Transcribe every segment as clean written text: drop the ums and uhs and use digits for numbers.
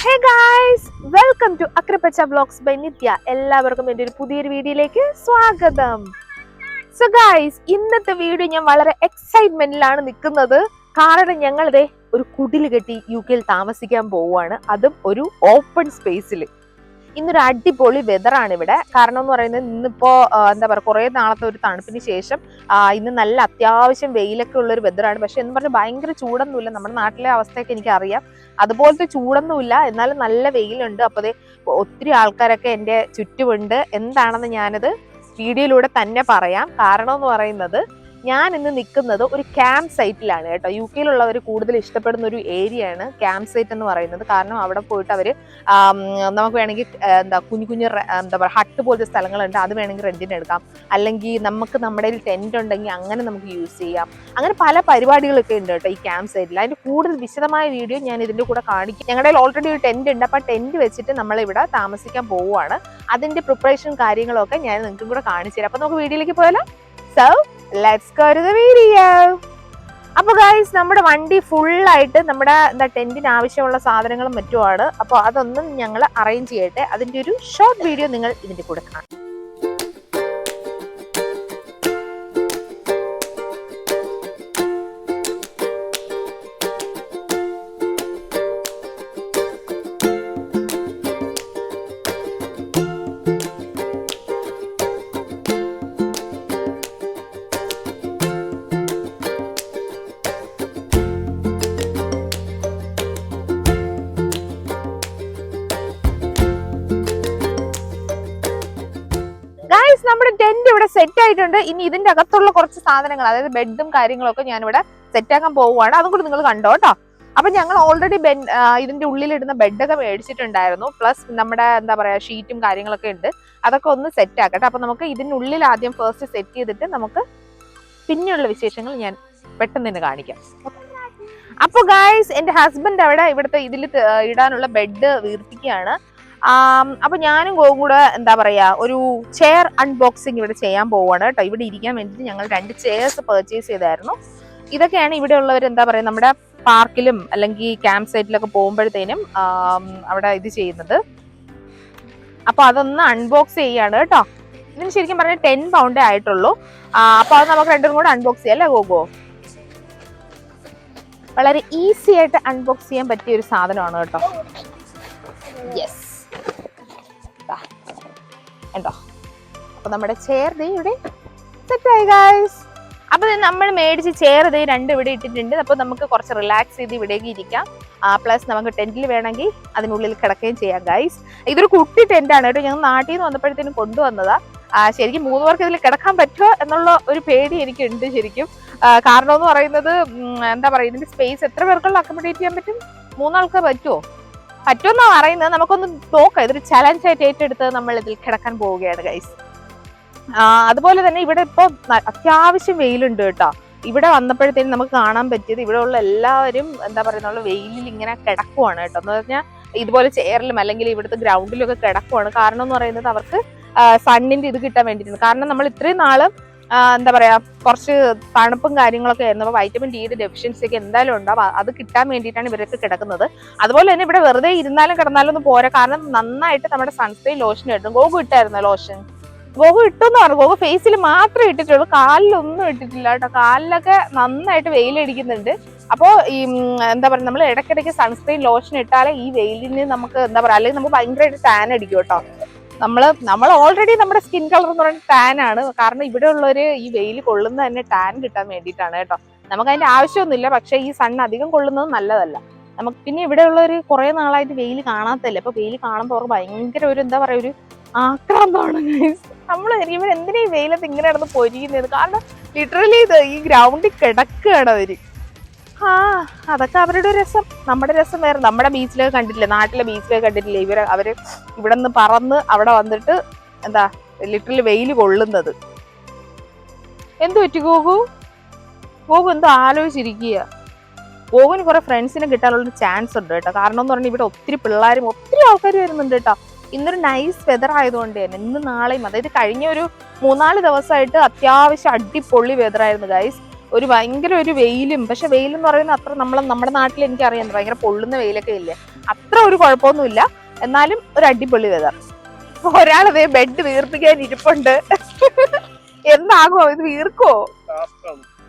Hey guys, welcome to അക്രപ്പച്ച vlogs by Nithya. എല്ലാവർക്കും എൻ്റെ ഒരു പുതിയൊരു വീഡിയോയിലേക്ക് സ്വാഗതം. സോ ഗായ്സ്, ഇന്നത്തെ വീഡിയോ ഞാൻ വളരെ എക്സൈറ്റ്മെന്റിലാണ് നിൽക്കുന്നത്. കാരണം ഞങ്ങളിതേ ഒരു കുടില് കെട്ടി UK താമസിക്കാൻ പോവുകയാണ്, അതും ഒരു ഓപ്പൺ സ്പേസിൽ. ഇന്നൊരു അടിപൊളി വെതറാണ് ഇവിടെ. കാരണം എന്ന് പറയുന്നത് ഇന്നിപ്പോ എന്താ പറയുക, കുറെ നാളത്തെ ഒരു തണുപ്പിന് ശേഷം ഇന്ന് നല്ല അത്യാവശ്യം വെയിലൊക്കെ ഉള്ളൊരു വെതറാണ്. പക്ഷെ എന്ന് പറഞ്ഞാൽ ഭയങ്കര ചൂടൊന്നുമില്ല. നമ്മുടെ നാട്ടിലെ അവസ്ഥയൊക്കെ എനിക്കറിയാം, അതുപോലത്തെ ചൂടൊന്നുമില്ല, എന്നാലും നല്ല വെയിലുണ്ട്. അപ്പോൾ അതേ ഒത്തിരി ആൾക്കാരൊക്കെ എൻ്റെ ചുറ്റുമുണ്ട്. എന്താണെന്ന് ഞാനത് വീഡിയോയിലൂടെ തന്നെ പറയാം. കാരണം എന്ന് പറയുന്നത്, ഞാൻ ഇന്ന് നിൽക്കുന്നത് ഒരു ക്യാമ്പ് സൈറ്റിലാണ് കേട്ടോ. UK കൂടുതൽ ഇഷ്ടപ്പെടുന്ന ഒരു ഏരിയയാണ് ക്യാമ്പ് സൈറ്റ് എന്ന് പറയുന്നത്. കാരണം അവിടെ പോയിട്ട് അവർ നമുക്ക് വേണമെങ്കിൽ കുഞ്ഞു കുഞ്ഞു എന്താ പറയുക ഹട്ട് പോലത്തെ സ്ഥലങ്ങളുണ്ട്, അത് വേണമെങ്കിൽ റെന്റിന് എടുക്കാം. അല്ലെങ്കിൽ നമുക്ക് നമ്മുടെ ടെന്റ് ഉണ്ടെങ്കിൽ അങ്ങനെ നമുക്ക് യൂസ് ചെയ്യാം. അങ്ങനെ പല പരിപാടികളൊക്കെ ഉണ്ട് കേട്ടോ ഈ ക്യാമ്പ് സൈറ്റിൽ. അതിന്റെ കൂടുതൽ വിശദമായ വീഡിയോ ഞാൻ ഇതിന്റെ കൂടെ കാണിക്കും. ഞങ്ങളുടെ ഓൾറെഡി ഒരു ടെന്റ് ഉണ്ട്, അപ്പൊ ടെന്റ് വെച്ചിട്ട് നമ്മൾ ഇവിടെ താമസിക്കാൻ പോവുകയാണ്. അതിന്റെ പ്രിപ്പറേഷൻ കാര്യങ്ങളൊക്കെ ഞാൻ നിങ്ങൾക്കും കൂടെ കാണിച്ചു തരാം. അപ്പൊ നമുക്ക് വീഡിയോയിലേക്ക് പോയാലോ. So let's go to the video. അപ്പൊ ഗൈസ്, നമ്മുടെ വണ്ടി ഫുള്ളായിട്ട് നമ്മുടെ ടെന്റിന് ആവശ്യമുള്ള സാധനങ്ങളും മറ്റുമാണ്. അപ്പോൾ അതൊന്നും ഞങ്ങൾ അറേഞ്ച് ചെയ്യട്ടെ. അതിന്റെ ഒരു ഷോർട്ട് വീഡിയോ നിങ്ങൾ ഇതിന്റെ കൂടെ കാണാം. നമ്മുടെ ടെന്റ് ഇവിടെ സെറ്റ് ആയിട്ടുണ്ട്. ഇനി ഇതിന്റെ അകത്തുള്ള കുറച്ച് സാധനങ്ങൾ, അതായത് ബെഡും കാര്യങ്ങളൊക്കെ ഞാൻ ഇവിടെ സെറ്റ് ആക്കാൻ പോവുകയാണ്. അതും കൂടി നിങ്ങൾ കണ്ടോ കേട്ടോ. അപ്പൊ ഞങ്ങൾ ഓൾറെഡി ഇതിന്റെ ഉള്ളിലിടുന്ന ബെഡൊക്കെ മേടിച്ചിട്ടുണ്ടായിരുന്നു. പ്ലസ് നമ്മുടെ എന്താ പറയാ ഷീറ്റും കാര്യങ്ങളൊക്കെ ഉണ്ട്. അതൊക്കെ ഒന്ന് സെറ്റ് ആക്കട്ടെ. അപ്പൊ നമുക്ക് ഇതിനുള്ളിൽ ആദ്യം ഫസ്റ്റ് സെറ്റ് ചെയ്തിട്ട് നമുക്ക് പിന്നെയുള്ള വിശേഷങ്ങൾ ഞാൻ പെട്ടെന്ന് തന്നെ കാണിക്കാം. അപ്പൊ ഗായ്സ്, എന്റെ ഹസ്ബൻഡ് അവിടെ ഇവിടുത്തെ ഇതിൽ ഇടാനുള്ള ബെഡ് വീർപ്പിക്കുകയാണ്. അപ്പൊ ഞാനും കൂടെ എന്താ പറയാ ഒരു ചെയർ അൺബോക്സിങ് ഇവിടെ ചെയ്യാൻ പോവാണ് കേട്ടോ. ഇവിടെ ഇരിക്കാൻ വേണ്ടിയിട്ട് ഞങ്ങൾ 2 ചെയർസ് പർച്ചേസ് ചെയ്തായിരുന്നു. ഇതൊക്കെയാണ് ഇവിടെ ഉള്ളവർ എന്താ പറയാ നമ്മുടെ പാർക്കിലും അല്ലെങ്കിൽ ക്യാമ്പ് സൈറ്റിലൊക്കെ പോകുമ്പോഴത്തേനും അവിടെ ഇത് ചെയ്യുന്നത്. അപ്പൊ അതൊന്ന് അൺബോക്സ് ചെയ്യാണ് കേട്ടോ. ഇതിന് ശരിക്കും പറഞ്ഞാൽ 10 പൗണ്ടേ ആയിട്ടുള്ളൂ. അപ്പൊ അത് നമുക്ക് രണ്ടും കൂടെ അൺബോക്സ് ചെയ്യാം അല്ലേ ഗോഗോ? വളരെ ഈസി ആയിട്ട് അൺബോക്സ് ചെയ്യാൻ പറ്റിയ ഒരു സാധനമാണ് കേട്ടോ. യെസ്, ഉണ്ടോ? അപ്പൊ നമ്മുടെ ചെയർ ദേ ഇവിടെ സെറ്റായി ഗൈസ്. അപ്പൊ നമ്മൾ മേടിച്ച് ചെയർ ദേ 2 ഇവിടെ ഇട്ടിട്ടുണ്ട്. അപ്പൊ നമുക്ക് കുറച്ച് റിലാക്സ് ചെയ്ത് ഇവിടേക്ക് ഇരിക്കാം. പ്ലസ് നമുക്ക് ടെന്റിൽ വേണമെങ്കിൽ അതിനുള്ളിൽ കിടക്കുകയും ചെയ്യാം ഗൈസ്. ഇതൊരു കുട്ടി ടെന്റാണ് കേട്ടോ. ഞങ്ങൾ നാട്ടിൽ നിന്ന് വന്നപ്പോഴത്തേനും കൊണ്ടുവന്നതാ. ശരിക്കും 3 പേർക്ക് ഇതിൽ കിടക്കാൻ പറ്റുമോ എന്നുള്ള ഒരു പേടി എനിക്കുണ്ട് ശരിക്കും. കാരണം എന്ന് പറയുന്നത് എന്താ പറയുക, ഇതിന്റെ സ്പേസ് എത്ര പേർക്കുള്ള അക്കോമഡേറ്റ് ചെയ്യാൻ പറ്റും? 3 ആൾക്ക് പറ്റുമെന്നാ പറയുന്നത്. നമുക്കൊന്ന് നോക്കാം. ഇതൊരു ചലഞ്ച് ആയിട്ട് ഏറ്റെടുത്ത് നമ്മൾ ഇതിൽ കിടക്കാൻ പോവുകയാണ് ഗൈസ്. അതുപോലെ തന്നെ ഇവിടെ ഇപ്പൊ അത്യാവശ്യം വെയിലുണ്ട് കേട്ടോ. ഇവിടെ വന്നപ്പോഴത്തേനും നമുക്ക് കാണാൻ പറ്റിയത് ഇവിടെ ഉള്ള എല്ലാവരും എന്താ പറയുക വെയിലിൽ ഇങ്ങനെ കിടക്കുവാണ് കേട്ടോ. എന്ന് പറഞ്ഞാൽ ഇതുപോലെ ചെയറിലും അല്ലെങ്കിൽ ഇവിടുത്തെ ഗ്രൗണ്ടിലും ഒക്കെ കിടക്കുവാണ്. കാരണം എന്ന് പറയുന്നത് അവർക്ക് സണ്ണിന്റെ ഇത് കിട്ടാൻ വേണ്ടിയിട്ടുണ്ട്. കാരണം നമ്മൾ ഇത്രയും നാളും എന്താ പറയാ കുറച്ച് തണുപ്പും കാര്യങ്ങളൊക്കെ ആയിരുന്നു. അപ്പൊ വൈറ്റമിൻ ഡിയുടെ ഡെഫിഷ്യൻസി ഒക്കെ എന്തായാലും ഉണ്ടാവും. അത് കിട്ടാൻ വേണ്ടിയിട്ടാണ് ഇവരൊക്കെ കിടക്കുന്നത്. അതുപോലെ തന്നെ ഇവിടെ വെറുതെ ഇരുന്നാലും കിടന്നാലും ഒന്നും പോരാ. കാരണം നന്നായിട്ട് നമ്മുടെ സൺസ്ക്രീൻ ലോഷൻ ഇട്ടും. ഗോഗു ഇട്ടായിരുന്നു ലോഷൻ? ഗോഗു ഇട്ടെന്ന് പറഞ്ഞു. ഗോഗു ഫേസിൽ മാത്രമേ ഇട്ടിട്ടുള്ളൂ, കാലിലൊന്നും ഇട്ടിട്ടില്ല കേട്ടോ. കാലിലൊക്കെ നന്നായിട്ട് വെയിലടിക്കുന്നുണ്ട്. അപ്പോൾ ഈ എന്താ പറയുക, നമ്മൾ ഇടയ്ക്കിടയ്ക്ക് സൺസ്ക്രീൻ ലോഷൻ ഇട്ടാലേ ഈ വെയിലിന് നമുക്ക് എന്താ പറയുക, അല്ലെങ്കിൽ നമുക്ക് ഭയങ്കരമായിട്ട് ടാൻ അടിക്കും കേട്ടോ. നമ്മൾ ഓൾറെഡി നമ്മുടെ സ്കിൻ കളർ എന്ന് പറയുന്നത് ടാൻ ആണ്. കാരണം ഇവിടെ ഉള്ളവര് ഈ വെയിൽ കൊള്ളുന്നത് തന്നെ ടാൻ കിട്ടാൻ വേണ്ടിയിട്ടാണ് കേട്ടോ. നമുക്ക് അതിന്റെ ആവശ്യമൊന്നുമില്ല. പക്ഷെ ഈ സൺ അധികം കൊള്ളുന്നത് നല്ലതല്ല നമുക്ക്. പിന്നെ ഇവിടെ ഉള്ളവര് കുറെ നാളായിട്ട് വെയിൽ കാണാത്തല്ലേ. അപ്പൊ വെയിൽ കാണുമ്പോൾ അവർക്ക് ഭയങ്കര ഒരു എന്താ പറയാ ഒരു ആക്രാന്തമാണ്. നമ്മൾ ഇവർ എന്തിനാ ഈ വെയിലത്ത് ഇങ്ങനെ കിടന്ന് പൊരിയുന്നത്? കാരണം ലിറ്ററലി ഈ ഗ്രൗണ്ടിൽ കിടക്കുകയാണ് അവര്. അതൊക്കെ അവരുടെ രസം. നമ്മുടെ രസം വേറെ. നമ്മുടെ ബീച്ചിലൊക്കെ കണ്ടിട്ടില്ലേ, നാട്ടിലെ ബീച്ചിലൊക്കെ കണ്ടിട്ടില്ലേ, അവര് ഇവിടെ നിന്ന് പറന്ന് അവിടെ വന്നിട്ട് എന്താ ലിറ്ററലി വെയിൽ കൊള്ളുന്നത്. എന്തു പറ്റി ഗോഗു? ഗോഗു എന്തോ ആലോചിച്ചിരിക്കുക. ഗോഗുവിന് കുറെ ഫ്രണ്ട്സിനെ കിട്ടാനുള്ള ചാൻസ് ഉണ്ട് കേട്ടോ. കാരണം എന്ന് പറഞ്ഞാൽ ഇവിടെ ഒത്തിരി പിള്ളേരും ഒത്തിരി ആൾക്കാർ വരുന്നുണ്ട് കേട്ടോ. ഇന്നൊരു നൈസ് വെതർ ആയതുകൊണ്ട് തന്നെ ഇന്ന് നാളെയും, അതായത് കഴിഞ്ഞ ഒരു 3-4 ദിവസമായിട്ട് അത്യാവശ്യം അടിപൊളി വെതർ ആയിരുന്നു ഗൈസ്. ഒരു ഭയങ്കര ഒരു വെയിലും, പക്ഷെ വെയിലെന്ന് പറയുന്നത് അത്ര നമ്മുടെ നാട്ടിൽ എനിക്കറിയാം ഭയങ്കര പൊള്ളുന്ന വെയിലൊക്കെ ഇല്ലേ. അത്ര ഒരു കുഴപ്പമൊന്നുമില്ല, എന്നാലും ഒരു അടിപൊളി വെതർ. ഒരാളതേ ബെഡ് വീർപ്പിക്കാൻ ഇരിപ്പുണ്ട്. എന്താകുമോ ഇത്, വീർക്കോ?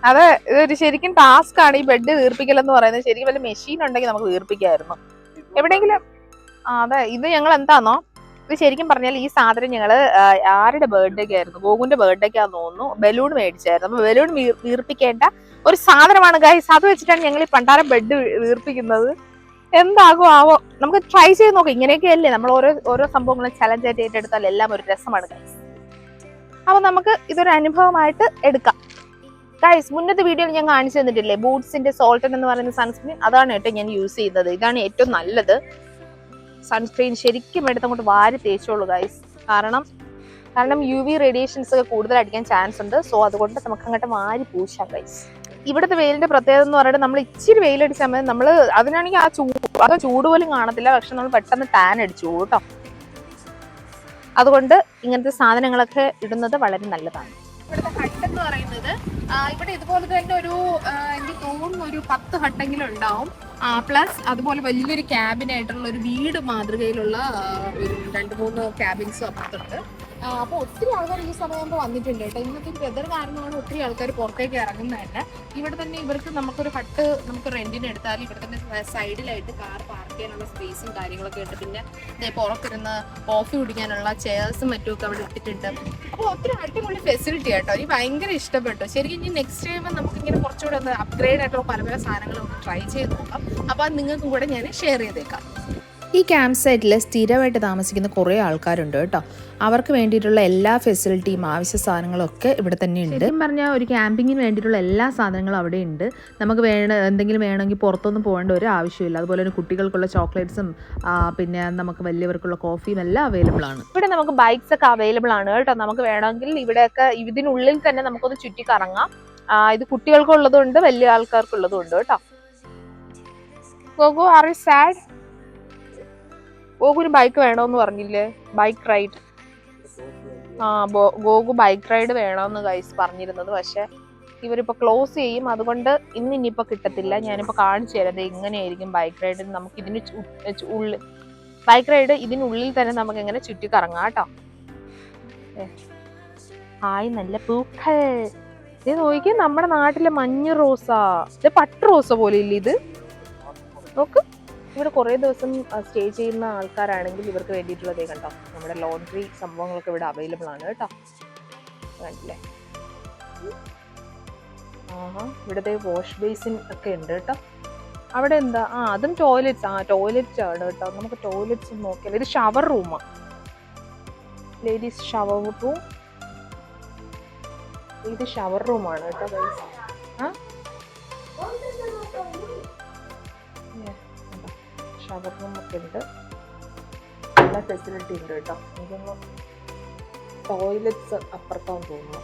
അതെ, ഇതൊരു ശരിക്കും ടാസ്ക് ആണ് ഈ ബെഡ് വീർപ്പിക്കൽ എന്ന് പറയുന്നത്. ശരിക്കും വല്ല മെഷീൻ ഉണ്ടെങ്കിൽ നമുക്ക് വീർപ്പിക്കായിരുന്നു എവിടെയെങ്കിലും. അതെ, ഇത് ഞങ്ങൾ എന്താന്നോ, ഇത് ശരിക്കും പറഞ്ഞാൽ ഈ സാധനം ഞങ്ങള് ആരുടെ ബർത്ത്ഡേക്ക് ആയിരുന്നു, ഗോകുന്റെ ബർത്ത്ഡേക്കാന്ന് തോന്നുന്നു, ബലൂൺ മേടിച്ചായിരുന്നു. അപ്പൊ ബലൂൺ വീർപ്പിക്കേണ്ട ഒരു സാധനമാണ് ഗൈസ്. അത് വെച്ചിട്ടാണ് ഞങ്ങൾ ഈ പണ്ടാരം ബെഡ് വീർപ്പിക്കുന്നത്. എന്താകും ആവോ, നമുക്ക് ട്രൈ ചെയ്ത് നോക്കാം. ഇങ്ങനെയൊക്കെ അല്ലേ നമ്മൾ ഓരോ സംഭവങ്ങളും ചലഞ്ച് ആയിട്ട് ഏറ്റെടുത്താൽ എല്ലാം ഒരു രസമാണ് ഗൈസ്. അപ്പൊ നമുക്ക് ഇതൊരു അനുഭവമായിട്ട് എടുക്കാം ഗൈസ്. മുന്നത്തെ വീഡിയോയിൽ ഞാൻ കാണിച്ചു തന്നിട്ടില്ലേ ബൂട്ട്സിന്റെ സോൾട്ടൻ എന്ന് പറയുന്ന സൺസ്ക്രീൻ, അതാണ് കേട്ടോ ഞാൻ യൂസ് ചെയ്യുന്നത്. ഇതാണ് ഏറ്റവും നല്ലത് സൺസ്ക്രീൻ. ശരിക്കും എടുത്തങ്ങോട്ട് വാരി തേച്ചോളൂ ഗൈസ്. കാരണം UV റേഡിയേഷൻസ് ഒക്കെ കൂടുതൽ അടിക്കാൻ ചാൻസ് ഉണ്ട്. സോ അതുകൊണ്ട് നമുക്ക് അങ്ങോട്ട് വാരി പൂശാം ഗൈസ്. ഇവിടുത്തെ വെയിലിന്റെ പ്രത്യേകത എന്ന് പറയുന്നത് നമ്മൾ ഇച്ചിരി വെയിലടിച്ചാൽ മതി, നമ്മൾ അതിനാണെങ്കിൽ ആ ചൂട് പോലും കാണത്തില്ല. പക്ഷെ നമ്മൾ പെട്ടെന്ന് ടാൻ അടിച്ചു കേട്ടോ. അതുകൊണ്ട് ഇങ്ങനത്തെ സാധനങ്ങളൊക്കെ ഇടുന്നത് വളരെ നല്ലതാണ്. ഇവിടുത്തെ ഹട്ട് എന്ന് പറയുന്നത് ഇവിടെ ഇതുപോലെ തന്നെ എനിക്ക് തോന്നുന്നു ഒരു 10 ഹട്ടെങ്കിലും ഉണ്ടാവും. പ്ലസ് അതുപോലെ വലിയൊരു ക്യാബിനായിട്ടുള്ള ഒരു വീട് മാതൃകയിലുള്ള ഒരു 2-3 ക്യാബിൻസും അപ്പുറത്തുണ്ട്. അപ്പൊ ഒത്തിരി ആൾക്കാർ ഈ സമയമാകുമ്പോൾ വന്നിട്ടുണ്ട് കേട്ടോ. ഇന്നത്തെ വെതർ കാരണമാണ് ഒത്തിരി ആൾക്കാർ പുറത്തേക്ക് ഇറങ്ങുന്നത് തന്നെ. ഇവിടെ തന്നെ ഇവർക്ക് നമുക്കൊരു ഹട്ട് നമുക്ക് റെന്റിന് എടുത്താൽ ഇവിടെ തന്നെ സൈഡിലായിട്ട് കാർ പാർക്ക് ചെയ്യാനുള്ള സ്പേസും കാര്യങ്ങളൊക്കെ ഉണ്ട്. പിന്നെ പുറത്തിരുന്ന് കോഫി കുടിക്കാനുള്ള ചെയർസും മറ്റുമൊക്കെ അവിടെ ഇട്ടിട്ടുണ്ട്. അപ്പോൾ ഒത്തിരി അടിപൊളി ഫെസിലിറ്റി കേട്ടോ. എനിക്ക് ഭയങ്കര ഇഷ്ടപ്പെട്ടു. ശരിക്കും ഇനി നെക്സ്റ്റ് ടൈം നമുക്ക് ഇങ്ങനെ കുറച്ചുകൂടെ ഒന്ന് അപ്ഗ്രേഡ് ആയിട്ടുള്ള പല സാധനങ്ങളും ഒന്ന് ട്രൈ ചെയ്ത് നോക്കാം. അപ്പോൾ അത് നിങ്ങൾക്കും കൂടെ ഞാൻ ഷെയർ ചെയ്തേക്കാം. ഈ ക്യാമ്പ് സൈറ്റിൽ സ്ഥിരമായിട്ട് താമസിക്കുന്ന കുറേ ആൾക്കാരുണ്ട് കേട്ടോ. അവർക്ക് വേണ്ടിയിട്ടുള്ള എല്ലാ ഫെസിലിറ്റിയും ആവശ്യ സാധനങ്ങളൊക്കെ ഇവിടെ തന്നെ ഉണ്ട്. ശരിക്കും പറഞ്ഞാൽ ഒരു ക്യാമ്പിങ്ങിന് വേണ്ടിയിട്ടുള്ള എല്ലാ സാധനങ്ങളും അവിടെ ഉണ്ട്. നമുക്ക് എന്തെങ്കിലും വേണമെങ്കിൽ പുറത്തൊന്നും പോകേണ്ട ഒരു ആവശ്യമില്ല. അതുപോലെ തന്നെ കുട്ടികൾക്കുള്ള ചോക്ലേറ്റ്സും പിന്നെ നമുക്ക് വലിയവർക്കുള്ള കോഫിയും എല്ലാം അവൈലബിൾ ആണ്. ഇവിടെ നമുക്ക് ബൈക്സ് ഒക്കെ അവൈലബിൾ ആണ് കേട്ടോ. നമുക്ക് വേണമെങ്കിൽ ഇവിടെയൊക്കെ ഇതിനുള്ളിൽ തന്നെ നമുക്കൊന്ന് ചുറ്റി കറങ്ങാം. ഇത് കുട്ടികൾക്കുള്ളതുണ്ട്, വലിയ ആൾക്കാർക്കുള്ളതും ഉണ്ട് കേട്ടോ. ഗോഗു, ആർ യു സാഡ്? ഗോകുന് ബൈക്ക് വേണോന്ന് പറഞ്ഞില്ലേ? Bike ride. Goku bike ride വേണമെന്ന് ഗൈസ് പറഞ്ഞിരുന്നത്. പക്ഷെ ഇവരിപ്പോ ക്ലോസ് ചെയ്യും, അതുകൊണ്ട് ഇനിയിപ്പോ കിട്ടത്തില്ല. ഞാനിപ്പോ കാണിച്ചു തരാം എങ്ങനെയായിരിക്കും ബൈക്ക് റൈഡ്. നമുക്ക് ബൈക്ക് റൈഡ് ഇതിനുള്ളിൽ തന്നെ നമുക്ക് എങ്ങനെ ചുറ്റി കറങ്ങാം കേട്ടോ. ഹായ്, നല്ല പൂക്കൾ. ഇത് നോക്കിയേ, നമ്മുടെ നാട്ടിലെ മഞ്ഞ റോസ. ഇത് പട്ട് റോസ പോലെ ഇല്ല ഇത്? നോക്ക്, ഇവിടെ കുറേ ദിവസം സ്റ്റേ ചെയ്യുന്ന ആൾക്കാരാണെങ്കിൽ ഇവർക്ക് വേണ്ടിയിട്ടുള്ളതേ കണ്ടോ. നമ്മുടെ ലോണ്ടറി സംഭവങ്ങളൊക്കെ ഇവിടെ അവൈലബിൾ ആണ് കേട്ടോ. കണ്ടില്ലേ? ഇവിടുത്തെ വാഷ് ബേസിൻ ഒക്കെ ഉണ്ട് കേട്ടോ. അവിടെ എന്താ, അതും ടോയ്ലറ്റ്സ്. ടോയ്ലറ്റ്സ് ആണ് കേട്ടോ. നമുക്ക് ടോയ്ലറ്റ്സ് നോക്കിയാൽ ഇത് ഷവർ റൂമാണ്, ലേഡീസ് ഷവർ റൂം. ഇത് ഷവർ റൂമാണ് കേട്ടോ ഗൈസ്. ഷവർ റൂം ഒക്കെ ഉണ്ട്, എല്ലാ ഫെസിലിറ്റി ഉണ്ട് കേട്ടോ. ഇതൊന്ന് ടോയ്ലറ്റ്സ് അപ്പുറത്താന്ന് തോന്നുന്നു.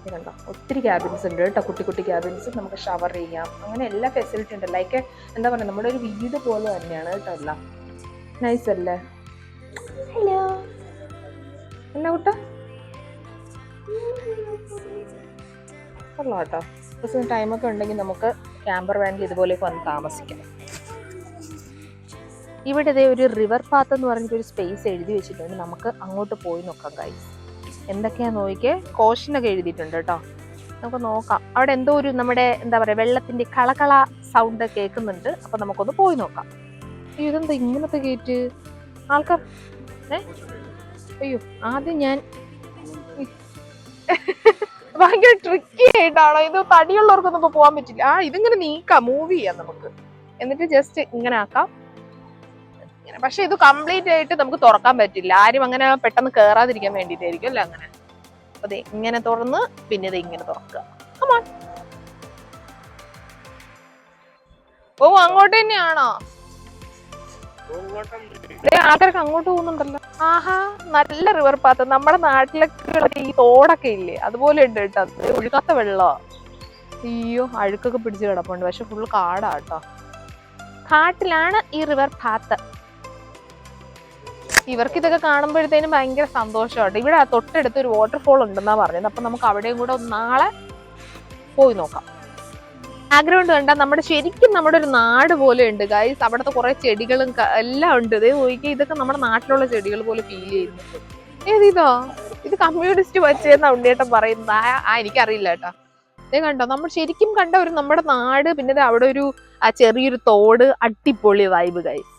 ഇതുണ്ടോ, ഒത്തിരി ക്യാബിൻസ് ഉണ്ട് കേട്ടോ, കുട്ടി കുട്ടി ക്യാബിൻസ്. നമുക്ക് ഷവർ ചെയ്യാം, അങ്ങനെ എല്ലാ ഫെസിലിറ്റി ഉണ്ട്. ലൈക്ക് എന്താ പറയുക, നമ്മുടെ ഒരു വീട് പോലെ തന്നെയാണ് കേട്ടോ എല്ലാം. നൈസ് അല്ലേ? ഹലോ, എന്നാ കുട്ടാ? കൊള്ളാം കേട്ടോ. കുറച്ച് ടൈമൊക്കെ ഉണ്ടെങ്കിൽ നമുക്ക് ക്യാമ്പർ വാനിൽ ഇതുപോലെയൊക്കെ വന്ന് താമസിക്കാം. ഇവിടെ ഒരു റിവർ പാത്ത് എന്ന് പറഞ്ഞിട്ടൊരു സ്പേസ് എഴുതി വെച്ചിട്ടുണ്ട്. നമുക്ക് അങ്ങോട്ട് പോയി നോക്കാം ഗൈസ്. എന്തൊക്കെയാ നോക്കിയേ, കോഷനൊക്കെ എഴുതിയിട്ടുണ്ട് കേട്ടോ. നമുക്ക് നോക്കാം. അവിടെ എന്തോ ഒരു നമ്മുടെ എന്താ പറയുക, വെള്ളത്തിന്റെ കളകള സൗണ്ട് കേൾക്കുന്നുണ്ട്. അപ്പൊ നമുക്കൊന്ന് പോയി നോക്കാം. ഇതെന്താ ഇങ്ങനത്തെ ഗേറ്റ്? ആൾക്കാർ അയ്യോ, ആദ്യം ഞാൻ ഭയങ്കര ട്രിക്കി ആയിട്ടാണോ ഇത്? തടിയുള്ളവർക്കൊന്നും ഇപ്പൊ പോകാൻ പറ്റില്ല. ഇതിങ്ങനെ നീക്കാം, മൂവ് ചെയ്യാം നമുക്ക്. എന്നിട്ട് ജസ്റ്റ് ഇങ്ങനെ ആക്കാം. പക്ഷെ ഇത് കംപ്ലീറ്റ് ആയിട്ട് നമുക്ക് തുറക്കാൻ പറ്റില്ല. ആരും അങ്ങനെ പെട്ടെന്ന് കേറാതിരിക്കാൻ വേണ്ടിയിട്ടായിരിക്കും അല്ലേ അങ്ങനെ. അതെ, ഇങ്ങനെ തുറന്ന് പിന്നെ ഇത് ഇങ്ങനെ തുറക്കുക. ഓ, അങ്ങോട്ട് തന്നെയാണോ? ആൾക്കാർക്ക് അങ്ങോട്ട് പോകുന്നുണ്ടല്ലോ. ആഹാ, നല്ല റിവർ പാത്ത്. നമ്മുടെ നാട്ടിലൊക്കെ ഈ തോടൊക്കെ ഇല്ലേ, അതുപോലെ ഉണ്ട് കേട്ടോ. ഒഴുകാത്ത വെള്ളമാ. അയ്യോ, അഴുക്കൊക്കെ പിടിച്ച് കിടപ്പുണ്ട്. പക്ഷെ ഫുൾ കാടാട്ടോ. കാട്ടിലാണ് ഈ റിവർ പാത്ത്. ഇവർക്ക് ഇതൊക്കെ കാണുമ്പോഴത്തേനും ഭയങ്കര സന്തോഷമായിട്ട്. ഇവിടെ തൊട്ടടുത്ത് ഒരു വാട്ടർഫോൾ ഉണ്ടെന്നാ പറഞ്ഞത്. അപ്പൊ നമുക്ക് അവിടെയും കൂടെ നാളെ പോയി നോക്കാം. ബാക്ക്ഗ്രൗണ്ട് കണ്ടാൽ നമ്മുടെ ശരിക്കും നമ്മുടെ ഒരു നാട് പോലെ ഉണ്ട് ഗൈസ്. അവിടുത്തെ കുറെ ചെടികളും എല്ലാം ഉണ്ട്. ഇതേ നോക്കിയാൽ ഇതൊക്കെ നമ്മുടെ നാട്ടിലുള്ള ചെടികൾ പോലെ ഫീൽ ചെയ്യുന്നുണ്ട്. ഏതിതോ ഇത് കമ്മ്യൂണിസ്റ്റ് വച്ചേന്നാ ഉണ്ണിയേട്ടൻ പറയുന്നത്. എനിക്കറിയില്ല കേട്ടോ. ഇതേ കണ്ടോ, നമ്മൾ ശരിക്കും കണ്ട ഒരു നമ്മുടെ നാട്. പിന്നെ അവിടെ ഒരു ചെറിയൊരു തോട്, അടിപൊളി വൈബ് ഗൈസ്.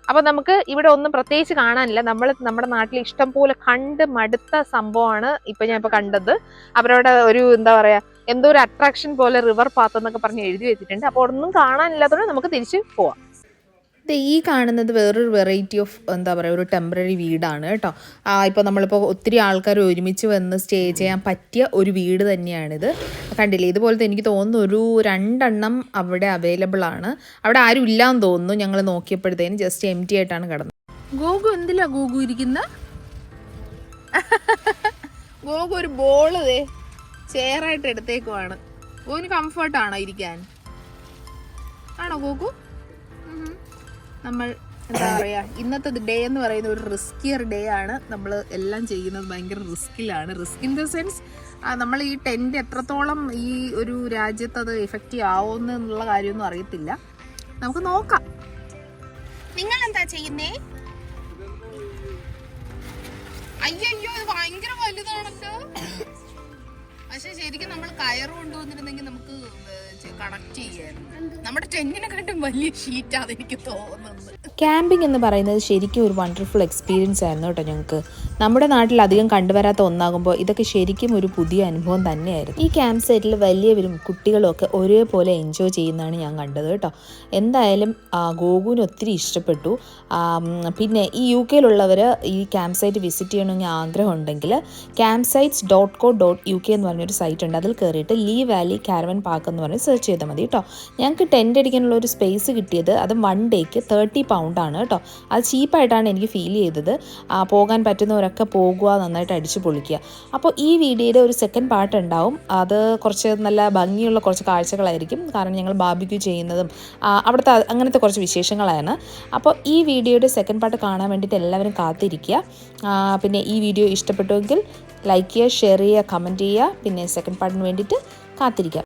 അപ്പൊ നമുക്ക് ഇവിടെ ഒന്നും പ്രത്യേകിച്ച് കാണാനില്ല. നമ്മൾ നമ്മുടെ നാട്ടിൽ ഇഷ്ടം പോലെ കണ്ട് മടുത്ത സംഭവമാണ് ഞാൻ ഇപ്പൊ കണ്ടത്. അവരവിടെ ഒരു എന്താ പറയാ, എന്തോ ഒരു അട്രാക്ഷൻ പോലെ റിവർ പാത്ത് എന്നൊക്കെ പറഞ്ഞ് എഴുതി വെച്ചിട്ടുണ്ട്. അപ്പൊ ഒന്നും കാണാനില്ലാത്തതുകൊണ്ട് നമുക്ക് തിരിച്ച് പോവാം. ഈ കാണുന്നത് വേറൊരു വെറൈറ്റി ഓഫ് എന്താ പറയുക, ഒരു ടെമ്പററി വീടാണ് കേട്ടോ. ഇപ്പോൾ നമ്മളിപ്പോൾ ഒത്തിരി ആൾക്കാർ ഒരുമിച്ച് വന്ന് സ്റ്റേ ചെയ്യാൻ പറ്റിയ ഒരു വീട് തന്നെയാണിത്. കണ്ടില്ലേ, ഇതുപോലത്തെ എനിക്ക് തോന്നുന്നു ഒരു 2 എണ്ണം അവിടെ അവൈലബിൾ ആണ്. അവിടെ ആരും ഇല്ലാന്ന് തോന്നുന്നു. ഞങ്ങൾ നോക്കിയപ്പോഴത്തേനും ജസ്റ്റ് എം ടി ആയിട്ടാണ് കിടന്നത്. ഗോഗു എന്തിലാ ഗോഗു ഇരിക്കുന്ന? ഗോഗു ഒരു ബോള് ചെയറായിട്ട് എടുത്തേക്കുവാണ്. ഗോവിന് കംഫർട്ടാണോ ഇരിക്കാൻ? ആണോ ഗോഗു? നമ്മൾ എന്താ പറയുക, ഇന്നത്തെ ഡേ എന്ന് പറയുന്ന ഒരു റിസ്കിയർ ഡേ ആണ്. നമ്മൾ എല്ലാം ചെയ്യുന്നത് ഭയങ്കര റിസ്കിലാണ്. റിസ്ക് ഇൻ ദ സെൻസ് നമ്മൾ ഈ ടെൻറ്റ് എത്രത്തോളം ഈ ഒരു രാജ്യത്ത് അത് എഫക്റ്റീവ് ആവുമെന്നുള്ള കാര്യമൊന്നും അറിയത്തില്ല. നമുക്ക് നോക്കാം. നിങ്ങൾ എന്താ ചെയ്യുന്നേ? അയ്യോ, ഇത് ഭയങ്കര വലുതാണല്ലോ. പക്ഷെ ശരിക്കും നമ്മൾ കയറ് കൊണ്ടുവന്നിരുന്നെങ്കിൽ നമുക്ക് കണക്ട് ചെയ്യായിരുന്നു. നമ്മുടെ ടെന്റിനെക്കാട്ടും വലിയ ഷീറ്റാണ് എനിക്ക് തോന്നുന്നത്. ക്യാമ്പിംഗ് എന്ന് പറയുന്നത് ശരിക്കും ഒരു വണ്ടർഫുൾ എക്സ്പീരിയൻസ് ആയിരുന്നു കേട്ടോ ഞങ്ങൾക്ക്. നമ്മുടെ നാട്ടിൽ അധികം കണ്ടുവരാത്ത ഒന്നാകുമ്പോൾ ഇതൊക്കെ ശരിക്കും ഒരു പുതിയ അനുഭവം തന്നെയായിരുന്നു. ഈ ക്യാമ്പ് സൈറ്റിൽ വലിയവരും കുട്ടികളും ഒക്കെ ഒരേപോലെ എൻജോയ് ചെയ്യുന്നതാണ് ഞാൻ കണ്ടത് കേട്ടോ. എന്തായാലും ഗോകുവിന് ഒത്തിരി ഇഷ്ടപ്പെട്ടു. പിന്നെ ഈ UK ഈ ക്യാമ്പ് സൈറ്റ് വിസിറ്റ് ചെയ്യണമെങ്കിൽ ആഗ്രഹം ഉണ്ടെങ്കിൽ campsites.co.uk എന്ന് പറഞ്ഞൊരു സൈറ്റ് ഉണ്ട്. അതിൽ കയറിയിട്ട് ലീ വാലി കാരവൻ പാർക്ക് എന്ന് പറഞ്ഞ് സെർച്ച് ചെയ്താൽ മതി കേട്ടോ. ഞങ്ങൾക്ക് ടെൻ്റ് അടിക്കാനുള്ള ഒരു സ്പേസ് കിട്ടിയത് അത് 1 ഡേക്ക് 30 പൗണ്ടാണ് കേട്ടോ. അത് ചീപ്പായിട്ടാണ് എനിക്ക് ഫീൽ ചെയ്തത്. പോകാൻ പറ്റുന്നവരൊക്കെ പോകുക, നന്നായിട്ട് അടിച്ചു പൊളിക്കുക. അപ്പോൾ ഈ വീഡിയോയുടെ ഒരു സെക്കൻഡ് പാർട്ട് ഉണ്ടാവും. അത് കുറച്ച് നല്ല ഭംഗിയുള്ള കുറച്ച് കാഴ്ചകളായിരിക്കും. കാരണം ഞങ്ങൾ ബാർബിക്യൂ ചെയ്യുന്നതും അവിടുത്തെ അങ്ങനത്തെ കുറച്ച് വിശേഷങ്ങളാണ്. അപ്പോൾ ഈ വീഡിയോയുടെ സെക്കൻഡ് പാർട്ട് കാണാൻ വേണ്ടിയിട്ട് എല്ലാവരും കാത്തിരിക്കുക. പിന്നെ ഈ വീഡിയോ ഇഷ്ടപ്പെട്ടുവെങ്കിൽ ലൈക്ക് ചെയ്യുക, ഷെയർ ചെയ്യുക, കമൻറ്റ് ചെയ്യുക. പിന്നെ സെക്കൻഡ് പാർട്ടിന് വേണ്ടിയിട്ട് കാത്തിരിക്കുക.